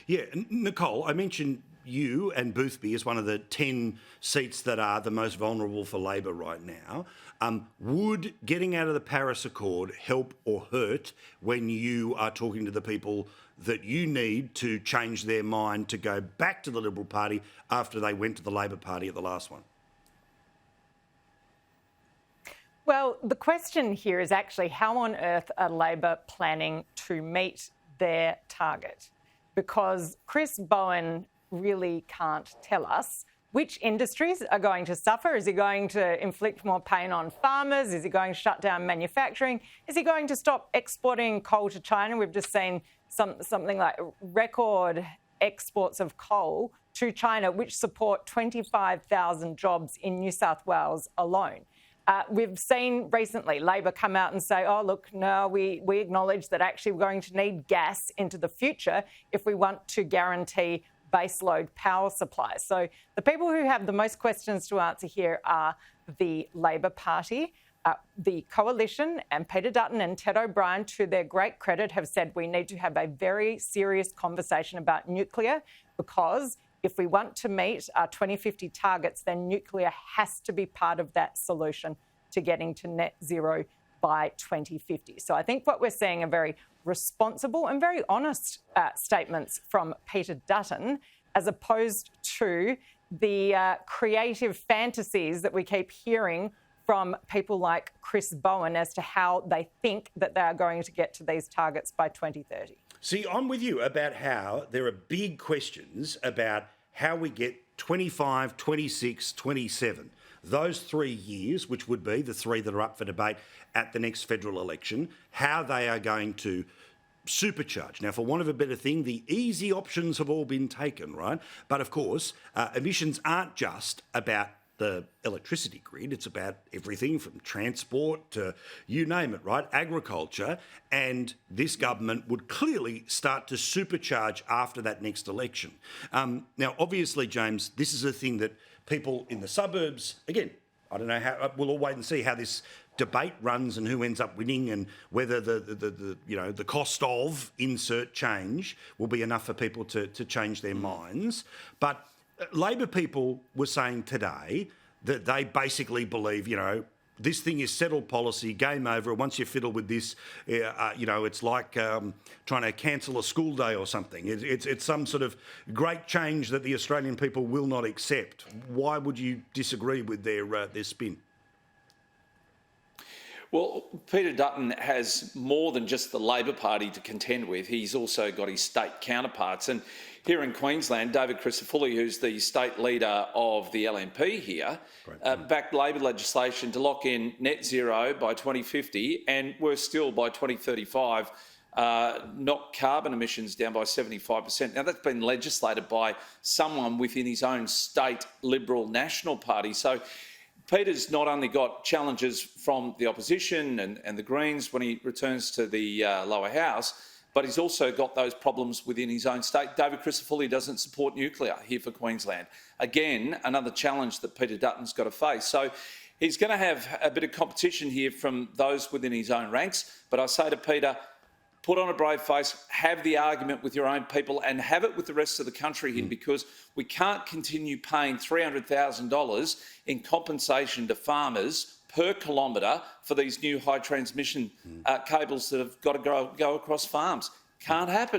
Yeah, Nicole, I mentioned you and Boothby as one of the 10 seats that are the most vulnerable for Labor right now. Would getting out of the Paris Accord help or hurt when you are talking to the people that you need to change their mind to go back to the Liberal Party after they went to the Labor Party at the last one? Well, the question here is actually how on earth are Labor planning to meet their target? Because Chris Bowen really can't tell us which industries are going to suffer. Is he going to inflict more pain on farmers? Is he going to shut down manufacturing? Is he going to stop exporting coal to China? We've just seen something like record exports of coal to China, which support 25,000 jobs in New South Wales alone. We've seen recently Labor come out and say, oh, look, no, we acknowledge that actually we're going to need gas into the future if we want to guarantee baseload power supply. So the people who have the most questions to answer here are the Labor Party, the Coalition, and Peter Dutton and Ted O'Brien, to their great credit, have said we need to have a very serious conversation about nuclear, because if we want to meet our 2050 targets, then nuclear has to be part of that solution to getting to net zero by 2050. So I think what we're seeing are very responsible and very honest statements from Peter Dutton, as opposed to the creative fantasies that we keep hearing from people like Chris Bowen as to how they think that they are going to get to these targets by 2030. See, I'm with you about how there are big questions about how we get 25, 26, 27. Those 3 years, which would be the 3 that are up for debate at the next federal election, how they are going to supercharge. Now, for want of a better thing, the easy options have all been taken, right? But of course, emissions aren't just about the electricity grid. It's about everything from transport to you name it, right? Agriculture. And this government would clearly start to supercharge after that next election. Now, obviously, James, this is a thing that people in the suburbs, again, I don't know how, we'll all wait and see how this debate runs and who ends up winning, and whether the cost of insert change will be enough for people to change their minds. But Labor people were saying today that they basically believe, this thing is settled policy, game over. Once you fiddle with this, it's like trying to cancel a school day or something. It's some sort of great change that the Australian people will not accept. Why would you disagree with their spin? Well, Peter Dutton has more than just the Labor Party to contend with. He's also got his state counterparts. And here in Queensland, David Crisafulli, who's the state leader of the LNP here, backed Labor legislation to lock in net zero by 2050, and we're still by 2035 knock carbon emissions down by 75%. Now, that's been legislated by someone within his own state Liberal National Party. So Peter's not only got challenges from the opposition and the Greens when he returns to the lower house, but he's also got those problems within his own state. David Crisafulli doesn't support nuclear here for Queensland. Again, another challenge that Peter Dutton's got to face. So he's going to have a bit of competition here from those within his own ranks. But I say to Peter, put on a brave face, have the argument with your own people and have it with the rest of the country here, because we can't continue paying $300,000 in compensation to farmers per kilometre for these new high transmission cables that have got to go across farms. Can't happen.